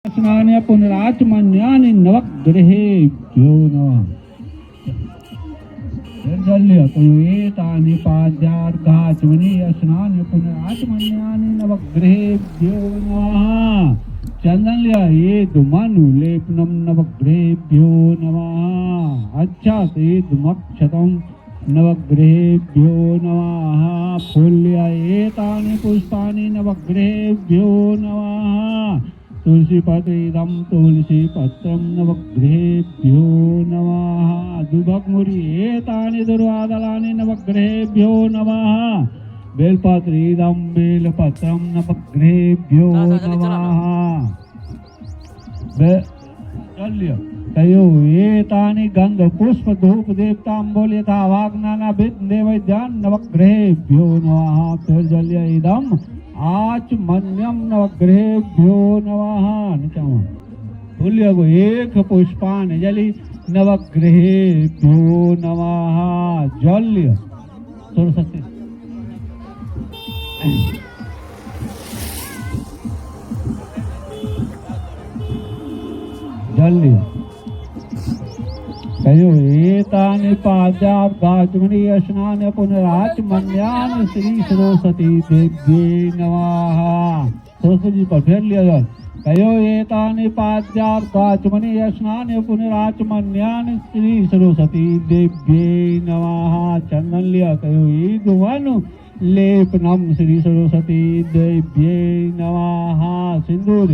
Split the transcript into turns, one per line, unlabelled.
स्नान पुनराचमन्यानि नवग्रहेभ्यो नमः। जल्य एतानि पाद्यार्घाचमनी स्नान पुनराचमन्यानि नवग्रहेभ्यो नमः। चंदनल्या ये दुमानु लेपनम नवग्रहेभ्यो नमः। अच्छा ते दुमक्षतम नवग्रहेभ्यो नमः। फूल्या एतानि पुष्पाणि नवग्रहेभ्यो नमः। तुलसीपत्रीदं तुलसीपत्रं नवग्रहेभ्यो नमः। दुर्भगमुरि एतानि दुर्वादलानि नवग्रहेभ्यो नमः। बेलपत्रीदं बेलपत्रं नवग्रहेभ्यो नमः। तयो एतानि गंध पुष्प धूप देवतांबोल यथा वाग्नानाभित नैवेद्यान् नवग्रहेभ्यो नमः। फिर जल्य इदम आचमन्यम नवग्रहेभ्यो नमः। तुल्य को एक पुष्पान जलि नवग्रहेभ्यो नमः। जल्य सरस्वती जल्य कयो एतानि पाद्यार्घाचमनी स्नान पुनराचमन्यानि श्री सरस्वती देव्यै नमः। सरस्वती जी पर फेर लिया जाए। कयो एतानि पाद्यार्घाचमनी स्नान पुनराचमन्यानि श्री सरस्वती देव्यै नमः। चंदन लिया कयो ईदुवनु लेपनम श्री सरस्वती देव्यै नमः। सिंदूर